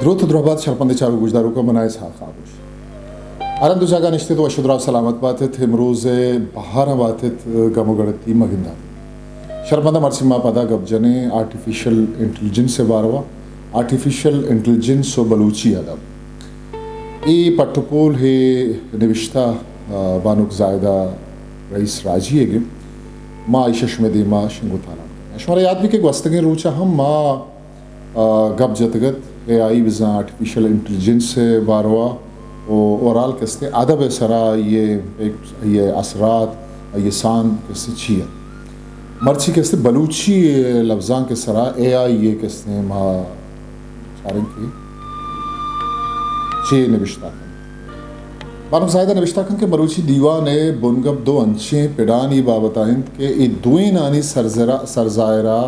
درود و درباد شرپنده چاوی گوشدارو که منای ساخ آبوش آرام دو جاگا نشته تو اشتراف سلامت باتت امروز بهار باتت گموگرتی مگندا شرپنده مرسی ما پدا گب جنے آرٹیفیشل انٹیلیجنس سے باروا آرٹیفیشل انٹیلیجنس و بلوچی ادب ای پٹپول ہے نوشتہ بانوک زائدہ رئیس راجی ہے گم ما عائشہ شمدی ما شنگو تالا شمارا یاد بھی کہ گوستگیں روچا ہم ما گب جتگت اے آئی بزا آرٹیفیشل انٹیلیجنس سے باروا و اورال کستے ادب سرا یہ اثرات یہ سان کستے چیئے مرچی کستے بلوچی لفظان کے سرا اے آئی یہ کستے ما چارن کی چے نوشتہ کن بانم زائدہ نوشتہ کن کہ بلوچی دیوان بنگب دو انچیں پیڑانی بابتا ہند کہ ای دوین آنی سرزائرہ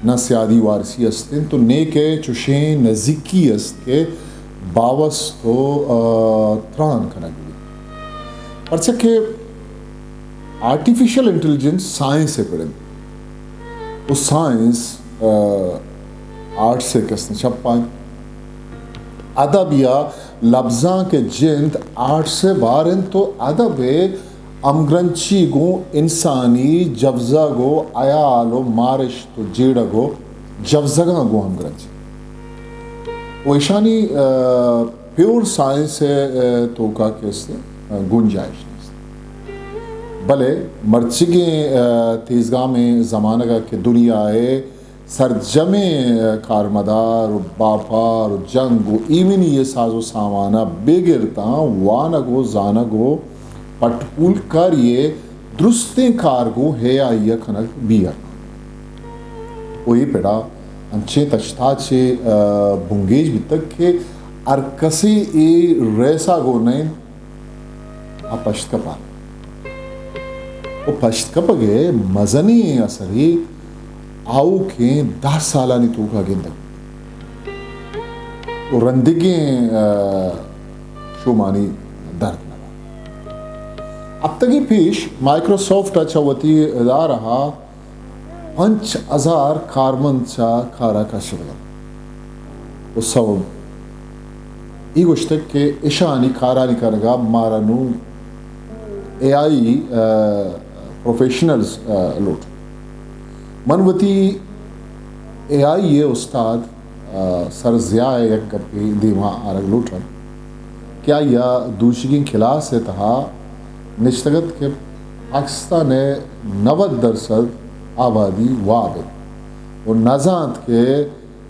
نہ سیادی وارسی استن تو نیکے چوشیں نزدیکی است کے باوس تو تران کنگلی پرچہ کہ آرٹیفیشل انٹیلیجنس سائنس سے پڑھیں وہ سائنس آرٹ سے کسنے چھپائیں ادب یا لفظاں کے جند آرٹ سے بارن تو ادب امگرنچی گو انسانی جفزہ گو آیال و مارش تو جیڑا گو جفزگاں گو امگرنچی وہ ایشانی پیور سائنس تو کا کیسے گنجائش نہیں بلے مرچگیں تیزگاہ میں زمانہ کا کہ دنیا ہے سرجم کارمدار و باپار و جنگ و ایمنی یہ ساز و سامانہ بگرتا وانگو زانگو پٹپول کر یہ درستیں کارگو ہے آئیہ کھنک بیا وہی پیڑا انچے تشتا چھے بنگیج بھی تک کہ ارکسی ای ریسا گو نین پشت کپا وہ پشت کپا گے مزنی اثری آؤ کے 10 سالانی توکا گندگ وہ رندگیں شومانی درد اب تک ہی پیش مائکروسافٹ اچھا وطی ادا رہا 5000 کارمن چا کارا کا شغل وہ سبب ای گوشتک کہ اشانی کارا نہیں کرگا مارانو اے آئی پروفیشنلز لوٹ منوتی اے آئی یہ استاد سر ضیاء یک گپی دیما آرگ لوٹ رہا کیا یا دوسری کھلا سے تہا نشتگت کے پاکستان 90% آبادی وابد وہ نزانت کے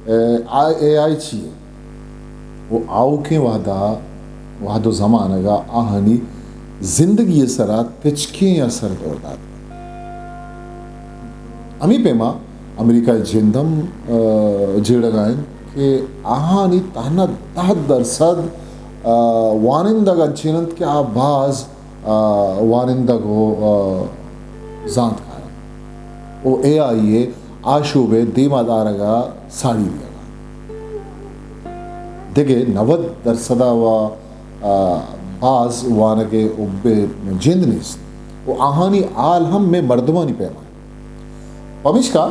اے آئی چیئے وہ آؤ کے وحد و زمانہ گا آہنی زندگی سرا تچکیں اثر دور داد امی پیما امریکہ جندم جیڑ گائیں کہ آہانی تانا 10% وانندگا چینند کے آباز وارندگو زانت کارا او اے آئیے آشوبے دیما دارگا ساڑی لیا گا دیکھے 90% و باز وانگے ابے جند نیست وہ آہانی آل ہم میں مردمانی پیما پمیش کا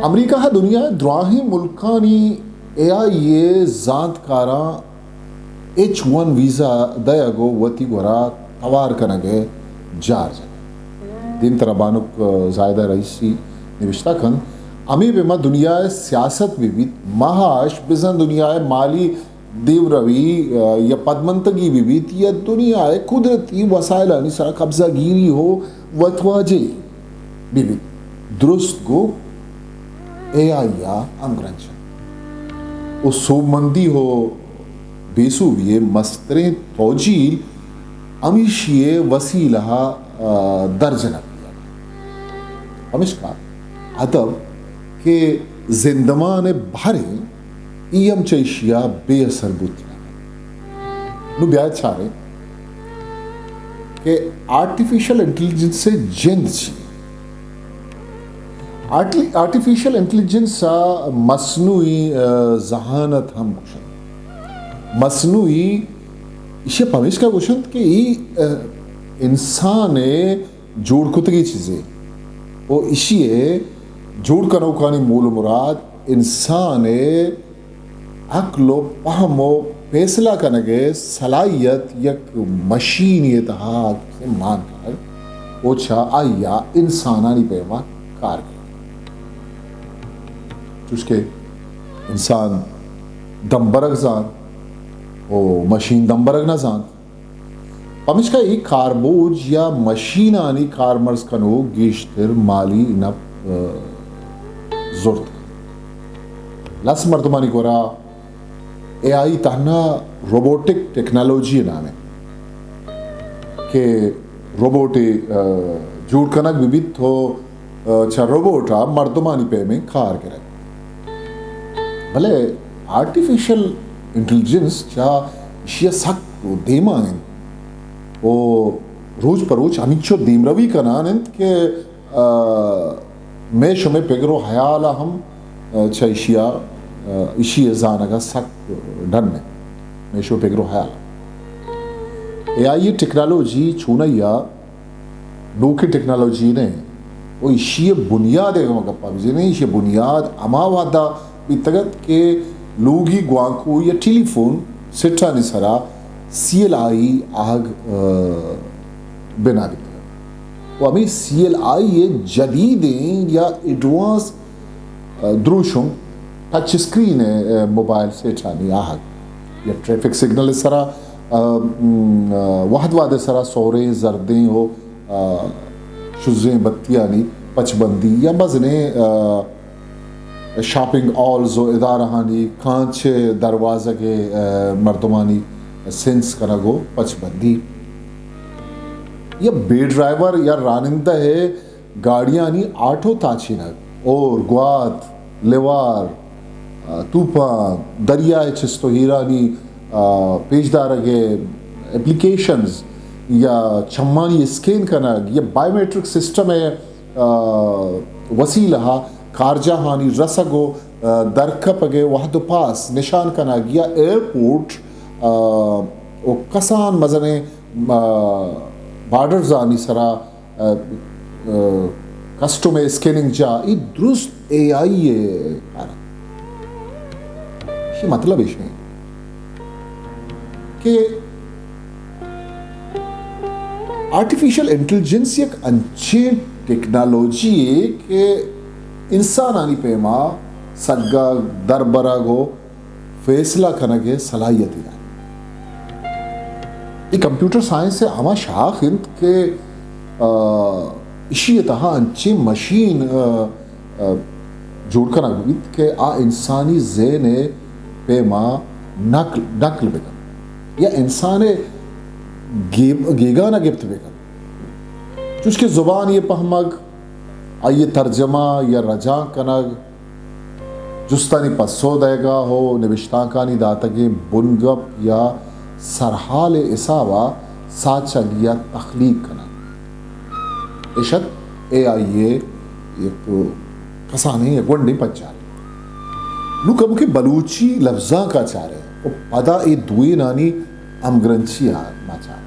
امریکہ دنیا دراہی ملکانی اے آئیے زانت کارا H1 ویزا دیا گو وطی گورا توار کنگے جار جائے دین طرح بانک زائدہ رئیسی نوشتہ کن امی بیما دنیا سیاست بھی بیت مہاش بزن دنیا مالی دیو روی یا پدمنتگی بھی بیت یا دنیا قدرتی وسائلانی سرا قبضہ گیری ہو وطواجے بھی بیت درست گو اے آئیا امگرنچ او سوب مندی ہو بیسو بھی مستریں توجیل امیشیے وسیلہ درجنہ کیا ہمیش کا ادب کہ زندمان بھارے ایم چیشیا بے اثر بوتیا نو بیاید چارے کہ آرٹیفیشل انٹیلیجنس سے جند چی آرٹیفیشل انٹیلیجنس مصنوعی ذہانت ہم کشن مصنوعی اسے پمیش کا گوشن کہ یہ انسان جوڑ کتگی چیزیں وہ اسی جوڑ کا نوکانی مول مراد انسان عقل و فہم و فیصلہ کنگے صلاحیت یک مشینی تہا سے مان کر اوچھا آیا انسانانی پیما کار کر چوشکے انسان دمبرگ زان او مشین دمبرگ نہ زان پمشکا ای کاربوج یا مشینانی کارمرز کنو گیشتر مالی نب زورت لس مردمانی گورا اے آئی تہنا روبوٹک ٹیکنالوجی نام ہے کہ روبوٹی جوڑ کنک بھی بیت ہو چھا روبوٹا مردمانی پہ میں کار کرے بھلے آرٹیفیشل انٹیلیجنس چھا اشیا سک دیما ہیں وہ روز پر روز ہمیچو دیم روی کنان کہ میں شمیں پیگرو حیالا ہم چھا اشیا زانگا سک ڈن میں شو پیگرو حیالا اے آئی ٹیکنالوجی چھونا یا نوکی ٹیکنالوجی نے وہ اشیا بنیاد ہے گا گپا بھی نہیں اشیا بنیاد اما وعدہ بیتگت کہ لوگی گوانکو یا ٹیلی فون سٹھا نسرا سی ایل آئی آگ بنا بیتگت وہ ہمیں سی ایل آئی جدیدیں یا ایڈوانس دروشوں ٹچ سکرین ہے موبائل سٹھا نہیں آگ یا ٹریفک سگنل سرا وحد وعدے سرا سوریں زردیں ہو شزیں بتیانی پچ بندی یا بزنے شاپنگ آلز و ادارہانی کانچ دروازہ کے مردمانی سینس کنگو پچ بندی یا بے ڈرائیور یا رانندہ ہے گاڑیانی آٹھو تاچینک اور گوات لیوار توپان دریائے چستو ہیرانی پیجدارگے اپلیکیشنز یا چمانی اسکین کنگ یا بائیو میٹرک سسٹم ہے وسیلہ کارجاہانی رسگو درکپگے وحد پاس نشان کنگ یا ایئرپورٹ او کسان مزنے بارڈرز آنی سرا کسٹم اسکیننگ جا ای درست اے آئی ہے یہ مطلب اس میں کہ آرٹیفیشل انٹیلیجنس یک انچے ٹیکنالوجی ہے کہ انسانانی پیما سگا دربرگو فیصلہ کنگے صلاحیتی ہے یہ کمپیوٹر سائنس سے ہما شاخ انت کہ اشی تہا انچے مشین جوڑ کنگ بیت کہ آ انسانی ذہن پیما نقل بکن یا انسان گیگانا گفت بکن چوچ کے زبان یہ پہمگ آئیے ترجمہ یا رجاں کنگ جستانی پسو دے گا ہو نوشتانکانی داتگے بنگپ یا سرحال اصابہ ساچا گیا تخلیق کنگ اشت اے آئیے ایک کسانے ایک ونڈی پچارے نو کبو کہ بلوچی لفظاں کا چارے وہ پدا ای دوئی نانی امگرنچی ما چارے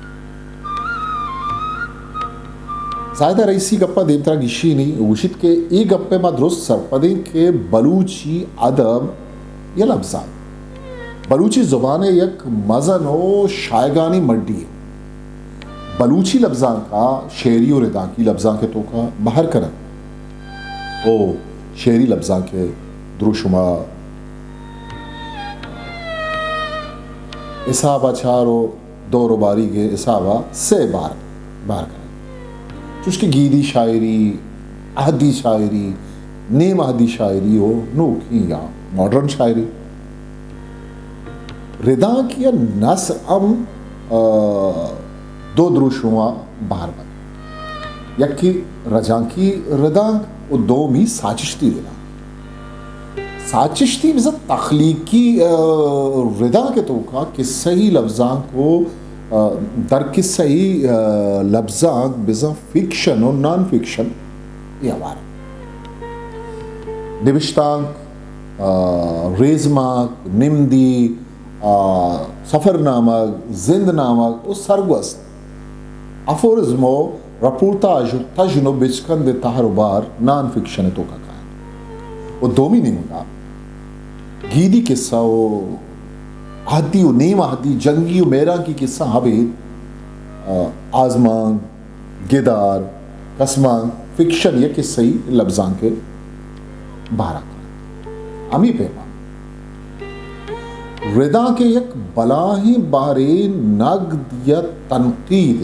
زائدہ رئیسی گپا دیمترا گیشی نہیں وشید کے ای گپے ما درست سرپدیں کہ بلوچی ادب یا لفظاں بلوچی زبان یک مزن و شائگانی مڈی ہے بلوچی لفظاں کا شعری و ردا کی لفظاں کے تو کا باہر کرن او شعری لفظاں کے دروشما اصابہ چھارو دور و باری کے اصابہ سے بار کرن چوش کی گیدی شاعری عہدی شاعری نیم عہدی شاعری ہو نو کی یا ماڈرن شاعری ردا کی نس ام دو دروشما باہر بن یکی رجاں کی ردا و دومی ساچشتی ردا ساچشتی بزا تخلیقی ردا کے تو کا کہ صحیح لفظاں کو در کی صحیح لفظاں بزا فکشن و نان فکشن یہ ہمارا نوشتانک ریزماک نمدی سفر نامک زند نامک و سرگوست افورزمو رپورتاج تجنو بچکند تحربار نان فکشن تو کا کہا وہ دومی نہیں ہوگا گیدی قصہ ہو عادی و نیم عادی جنگی و میرا کی قصہ حبید آزمان گدار قسمان فکشن یہ قصہ ہی لفظان کے بارہ کریں امی پیمان ردا کے یک بلاہی بارے نقد یا تنقید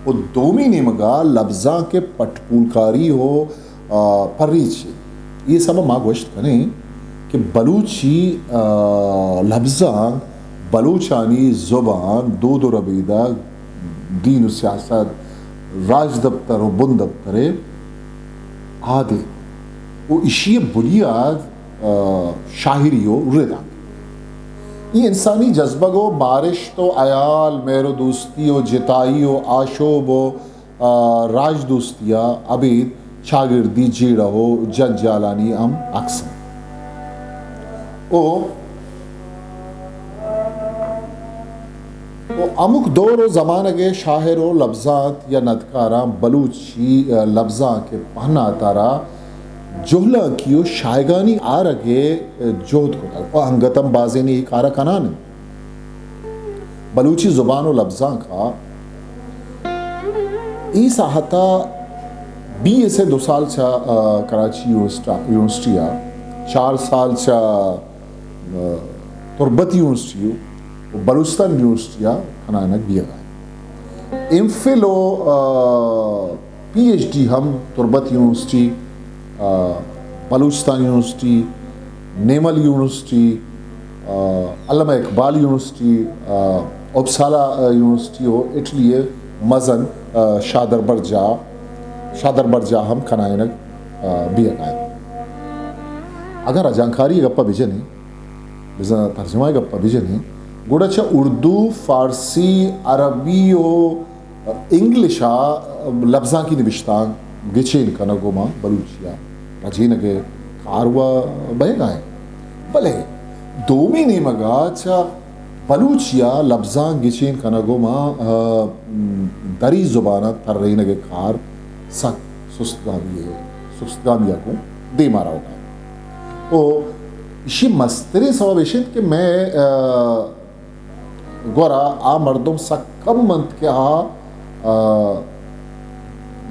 وہ دومی نمگا لفظاں کے پٹپولکاری ہو پریچ یہ سب ماں گوشت کریں کہ بلوچی لفظاں بلوچانی زبان دو ربیدہ دین و سیاست راج دفتر و بن دفتر آدھے وہ اشی بنیاد شاہری و ردا یہ انسانی جذبہ گو بارش تو عیال میرو دوستی و جتائی و آشوب و راج دوستیا عبید شاگردی جیڑا ہو جن جالانی ام اکثر او امک دور و زمانہ کے شاہر و لفظات یا ندکاراں بلوچی لفظاں کے پہنا تارا جہلہ کیو شائگانی آرگے جہد کو تک اور ہنگتم بازی نہیں کارا کنان بلوچی زبان و لفظاں کا ای ساہتا 20 سے 2 سال چا کراچی یونیورسٹیا 4 سال چا تربت یونیورسٹیو بلوچستان یونیورسٹیا کھنانک بھی گئے ایم فل و پی ایچ ڈی ہم Turbat university Balochistan university NUML university Allama Iqbal university Uppsala university ہو اٹلی مزن شادر برجا ہم کھنائنک بھی اگائیں اگر اجانکاری گپا بجنے بزن ترجمہ گپا بجنے گوڑا چھا اردو فارسی عربی و انگلشا لفظاں کی نوشتان گچین کنگو ماں بلوچیا رجینگے کاروا بے گائیں بلے دومی نیمگا چھا بلوچیا لفظاں گچین کنگو ماں دری زبانہ تر رہینگے کار سک سستگامی کو دے مارا ہوگا او اسی مستری سواب اشید کہ میں گورا آ مردم سکم منت کے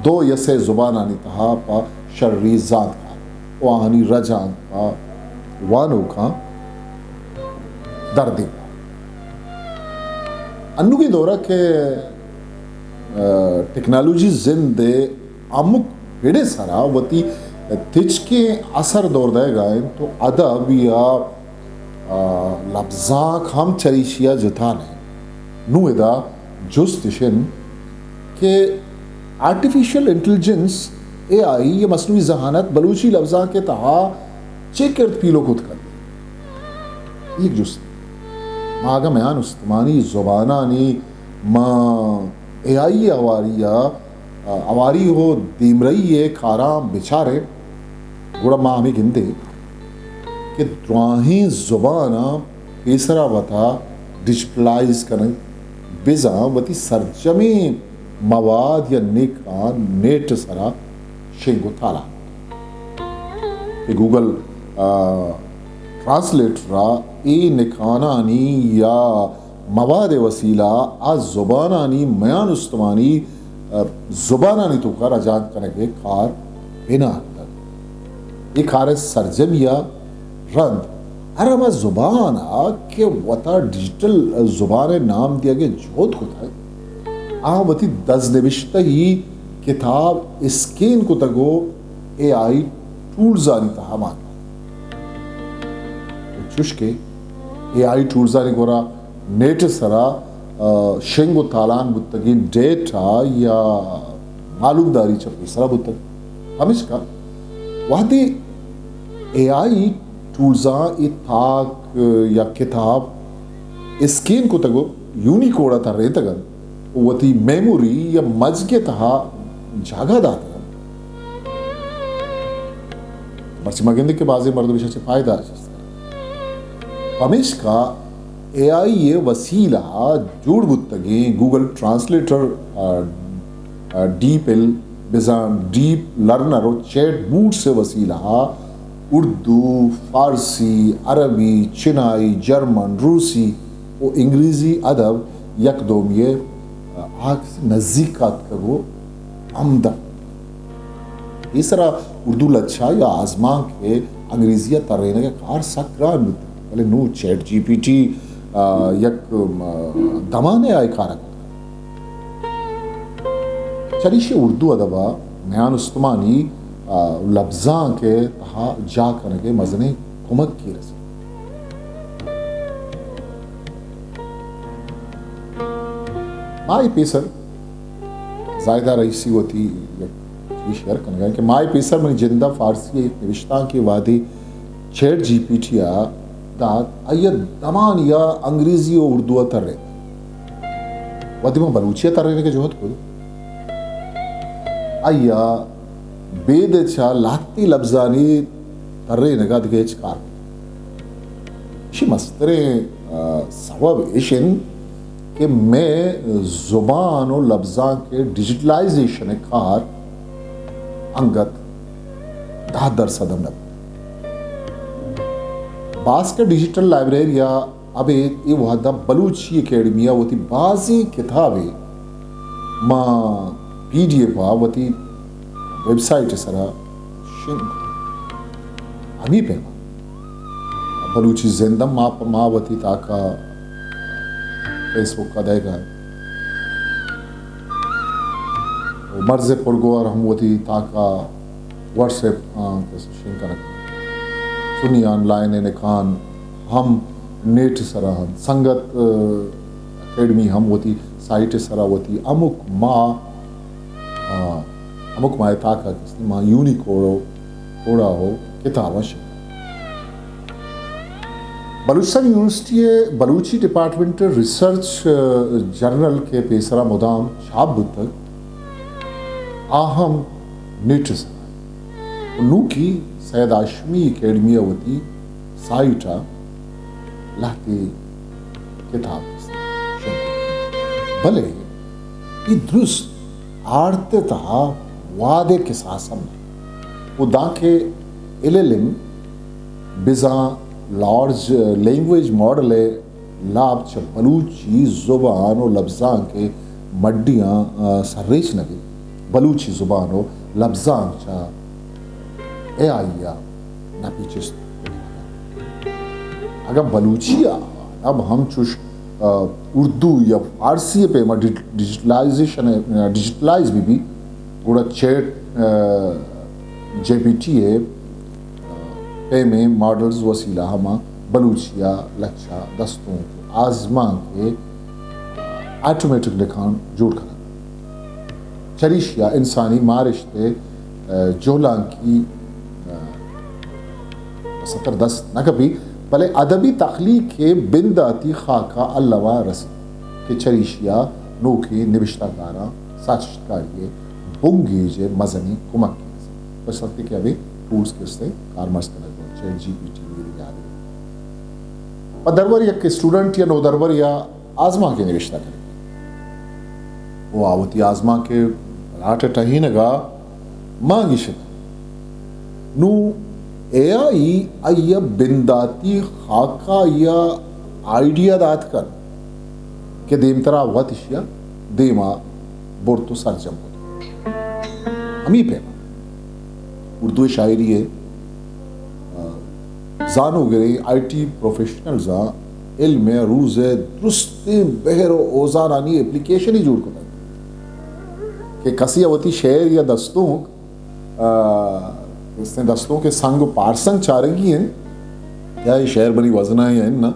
دو یسے زبان آنی تہا پا شرری ذات کا وہانی رجان پا وانو کا دردی پا انو کی دورہ کے ٹیکنالوجی زندے امک بیڑے سارا وطی تیچ کے اثر دور دے گائیں تو ادب یا لفظاں ہم چریشیا جتانے نو ادا جستشن کہ آرٹیفیشل انٹیلیجنس اے آئی یہ مصنوعی ذہانت بلوچی لفظاں کے تہا چیکرت پیلو خود کر دے ایک جست ماں آگا میان استمانی زبانانی ماں اے آئی آواری ہو دیمرئی کھارام بچارے گوڑا ماں ہمیں گندے کہ دراہیں زبانہ پیسرا وطا ڈیجیٹلائز کریں بیزاں وطی سرجمی مواد یا نیکان نیٹ سرا شنگو تالا کہ گوگل ٹرانسلیٹرا ای نکانانی یا مواد وسیلہ آز زبانانی میان استمانی زبانانی تو کار اجان کنگے کار بنا یہ کار سرجمیہ رند ارما زبانا کہ وطا ڈیجیٹل زبان نام دیا گیا جوت کو تھا وطی 10 نوشتہ ہی کتاب اسکین کو تگو اے آئی ٹولز آنی تہا مانا چشکے اے آئی ٹولز آنی گورا نیٹ سرا شنگو تالان بتگی ڈیٹا یا معلوم داری چپی سرا بتگ ہمیش کا وہاں اے آئی ٹولزاں اتاق یا کتاب اسکین کو تگو یونی کوڑا تا رہے تگن وتی میموری یا مج کے تہا جاگہ داتا برچہ مگندے کے بازے مردو بشا چھے فائدہ ہمیش کا اے آئی یہ وسیلہ جوڑ بتگیں گوگل ٹرانسلیٹر ڈیپ لرنر اور چیٹ بوٹ سے وسیلہ اردو، فارسی، عربی، چینائی، جرمن، روسی و انگریزی ادب یک دوم یہ نزدیکات کا وہ عمدہ اس طرح اردو لچھا یا آزما کے انگریزیہ ترین کے کار سکران بلے نو چیٹ جی پی ٹی یک دمانے آئے کارک چلیشی اردو ادبا میان استمانی لفظاں کے تہا جا کرنے مزنے کمک کی رسے مائی پیسر زائدہ رئیسی ہوتی شیئر کرنے گا کہ مائی پیسر میں جندہ فارسی نوشتاں کی وادی چیٹ جی پی ٹی دات ایت دمان یا انگریزی و اردو تر رہے وادی میں بلوچیہ تر رہنے کے جوہد خود ایا بید چا لاتی لفظانی تر رہنے کا دیکھے چکار اسی مسترے سبب اشن کہ میں زبان و لفظاں کے ڈیجیٹلائزیشن کار انگت 10% نب بعض کا ڈیجیٹل لائبریریا اب یہ وحدہ بلوچی اکیڈمیا ہوتی بعضی کتابیں ماں پی ڈی ایف ہوتی ویب سائٹ سرا ہمیں پہ بلوچی زندہ ماں ہوتی تاکہ فیس بک کا دے گا مرز پرگوار ہم ہوتی تاکہ واٹس ایپ سنی آن لائن نکان ہم نیٹ سرا سنگت اکیڈمی ہم ہوتی سائٹ سرا ہوتی امک ماں تاکہ کسی ماں یونیکوڈ کوڑا ہو کتابہ شکل Balochistan university Balochi department research journal کے پیسرا مدام شاب تک آہم نیٹس نو کی سید آشمی اکیڈمی ہوتی سائٹا لہتی کتاب بلے یہ درست آرتے تہا وعدے کے ساسم وہ داکے علم بزاں لارج لینگویج ماڈل لاب چا بلوچی زبان و لفظاں کے مڈیاں سریچ نگی بلوچی زبان و لفظاں چا اے آئیا نہ پیچھے اگر بلوچی اب ہم چوش اردو یا فارسی پہ ڈیجیٹلائز بھی پورا چیٹ جے پی ٹی ہے پہ میں ماڈلز وسیلہ ہما بلوچیا لچھا دستوں آزما کے آٹومیٹک لکھان جوڑ کرنا چریشیا انسانی مارشتے جولان کی 70 نہ کبھی بلے ادبی تخلیق کے بنداتی خاکہ اللوہ رسی کہ چریشیا نو کی نوشتہ کارا ساچشتکاریے بنگی جے مزنی کمک کی رسی بس وقتی کہ ابھی ٹولز کے سے کارمرز کرنے دیں چیٹ جی پی ٹی ویری یاد ہے پدرور یا کہ اسٹوڈنٹ یا نو درور یا آزما کے نوشتہ کریں وہ آوتی آزما کے راٹے ٹہینگا مانگی شد نو اے آئی آئیا بنداتی خاکہ یا آئیڈیا دات کر کہ دیم ترا وطشیا دیما بورتو سرجم ہوتا ہمیں پہ اردو شاعری ہے زانو گرے آئی ٹی پروفیشنلزا علم روز درست بہر و اوزانانی اپلیکیشن ہی جوڑ کرتا کہ کسی ہوتی شعر یا دستوں اس نے دستوں کے سنگ پارسنگ چارگی ہیں یا یہ شعر بنی وزنہ ہیں نا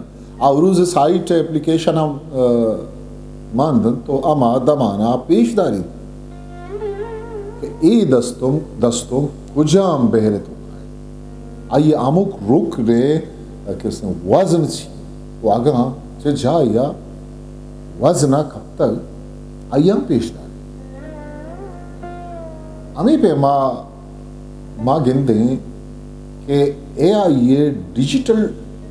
آوروز سائٹ اپلیکیشن ہم ماندن تو اما دمانا پیش داری کہ ای دستوں کجام بہرے تو آئیے آمک رک رے کس نے وزن چی وہ آگاں چھے جایا وزنہ کب تک آئیاں پیش داری ہمیں پہ ماں گندیں کہ اے آئی ڈیجیٹل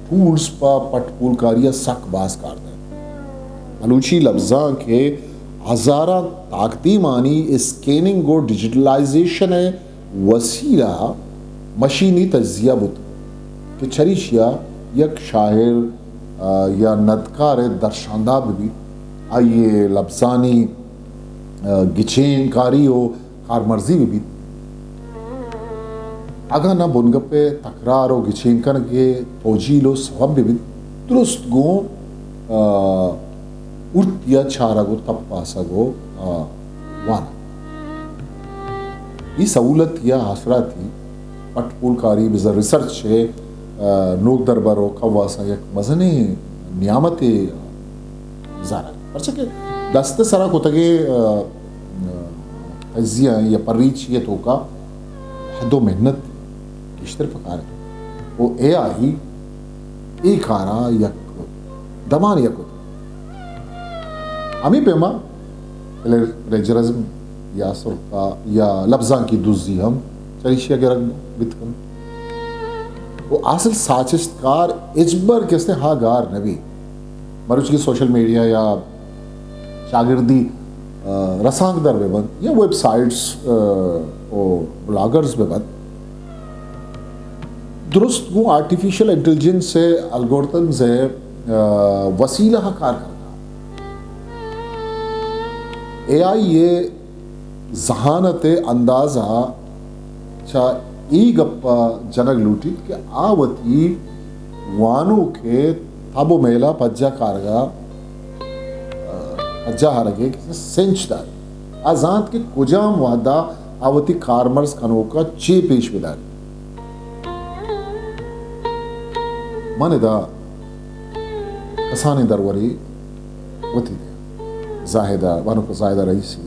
ٹولز پا پٹ پولکاریہ سک باز کار دیں بلوچی لفظاں کے ہزارہ طاقتی معنی اسکیننگ اور ڈیجیٹلائزیشن وسیلہ مشینی تجزیہ بود کہ چریشیا یک شاعر یا ندکار درشاندہ بھی آئیے لبزانی گچین کاری و کارمرزی بھی اگا نہ بنگپے تکرار و گچین کنگے توجیل و سواب بھی درست گو ارتیا چھارا گو تب پاسا گو وانا یہ سہولت یا حاصلات تھی پٹ پول کاری بزر ریسرچ ہے نوک دربارو قواسا یک مزنی نیامت زارا پرچہ کہ دست سرا کو تگے تجزیہ یا پریچیت ہو کا حد و محنت اشتر پکار ہے وہ اے آئی ایک آرا یک دمان یک ہوتا ہمیں پیما ریجرزم یا سرقہ یا لفظاں کی دوزی ہم چریشیا کے رنگ بتکن وہ اصل ساچست کار اجبر کس نے ہاں گار نبی مروچ کی سوشل میڈیا یا شاگردی رسانگ در بے بند یا ویب سائٹس بلاگرز بے بند درست وہ آرٹیفیشل انٹیلیجنس سے الگورتھم سے وسیلہ کار کرنا اے آئی یہ ذہانت اندازہ چا ای گپا جنگ لوٹی کہ آوتی وانو کے تابو میلا پجا کارگا پجا ہرگے کسی سنچ دار آزاد کے کجام وعدہ آوتی کارمرز کنو کا چی پیش بدار مانے دا کسانی دروری وتی دے زاہدہ وانو کو زاہدہ رئیسی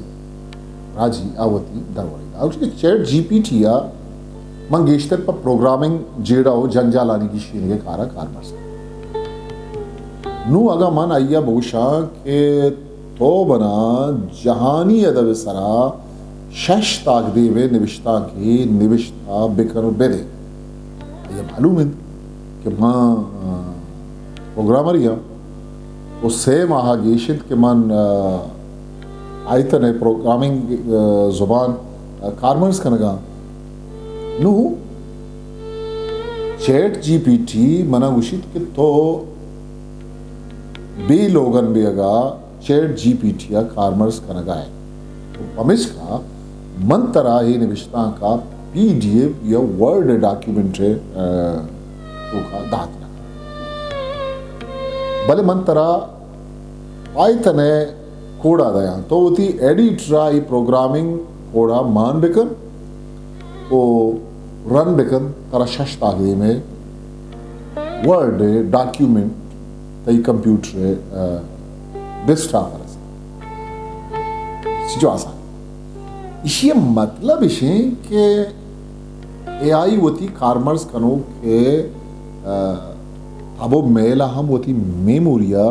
راجی آوتی دروری دا اور چیٹ جی پی ٹی یا منگیشتر پر پروگرامنگ جیڑا ہو جنجالانی کی شیرے کے کارا کارمرز نو اگا من آئیا بوشا کہ تو بنا جہانی ادب سرا شش تاک دیوے نوشتا کی نوشتا بکر و بیدے یہ معلوم ہے کہ ماں پروگرامر یا وہ سے ماہا گیشت کہ من آئیتن ہے پروگرامنگ زبان کارمرز کنگا نو چیٹ جی پی ٹی منا گوشید کہ تو بے لوگن بے اگا چیٹ جی پی ٹی یا کارمرز کنگا ہے تو پمیس کا من طرح ہی نوشتان کا پی ڈی ایف یا ورڈ ڈاکیومنٹ ہے تو کا دات لگا بلے من طرح آئیتن ہے کوڑا دیا تو وہ تھی ایڈیٹرا ہی پروگرامنگ کوڑا مان بکن وہ رن بکن ترا شش تاغی میں ورڈ ڈاکیومنٹ تی کمپیوٹر ڈسٹا کرسا جو آسان اسی مطلب اسی کہ اے آئی وہ تھی کارمرز کنو کہ ابو میلا ہم وہ تھی میموریا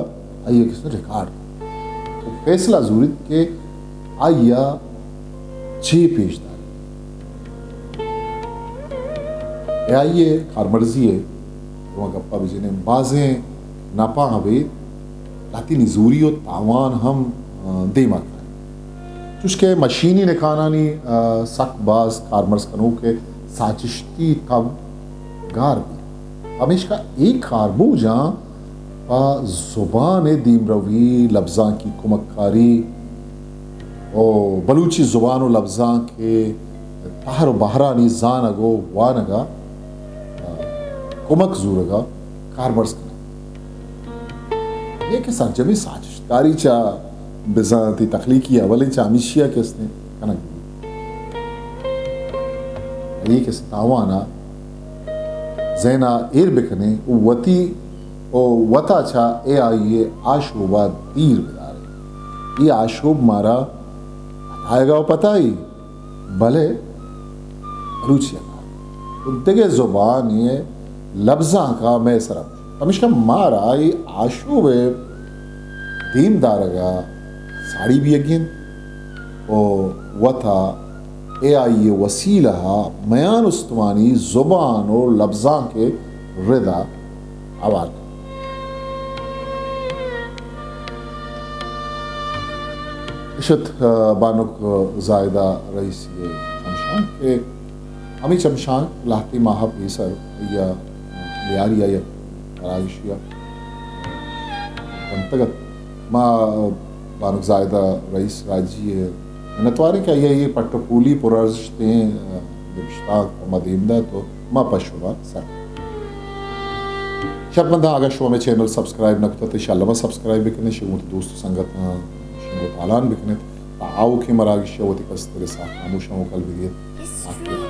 آئیے کس نے ریکارڈ فیصلہ ضرورت کہ آئیا چھ پیش دار اے آئیے کارمرزی ہے وہاں گپا بھی جنہیں بازیں ناپا ہوئے لاتی نزوری و تاوان ہم دے ماتا ہے چوش کہ مشینی نکانانی سک باز کارمرز کنو کے ساچشتی تب گار بھی ہمیش کا ایک کاربو جہاں پا زبان دیم روی لفظاں کی کمکاری او بلوچی زبان و لفظاں کے تہر و بہرانی زانگو وانگا کمک زورگا کارمرز کنو یہ کہ سرجمی ساچشتکاری چا بزانتی تخلیقی اولین چا ہمیشیا کس نے کنک یہ کہ ستاوانا زینا ایر بکنے وطی او وطا چا اے آئیے آشوبہ دیر بدارے یہ آشوب مارا آئے گا پتہ ہی بھلے روچی اکار دگے زبان یہ لفظاں کا میں سرم ہمیشہ مارا یہ آشوب دین دارگا ساڑی بھی اگین او وطا اے آئیے وسیلہ میان استوانی زبان و لفظاں کے ردا آوار اشت بانک زائدہ رئیسی ہمشان کے Ami Chamshan Lahti Maha Pesar ya Liaria ya Aragishia Pantagat Ma Banuk Zaida Rais Raji Natwari ka ye Patapuli Purazte Bishta Madimda to Ma Pashura Sa شرمندہ اگر شو میں چینل سبسکرائب نہ کرتے انشاءاللہ ما سبسکرائب بکنے شموت دوست سنگت شموت آلان بکنے آو کی مراغی شوتی کس ترے ساتھ ناموشا مکل بگیر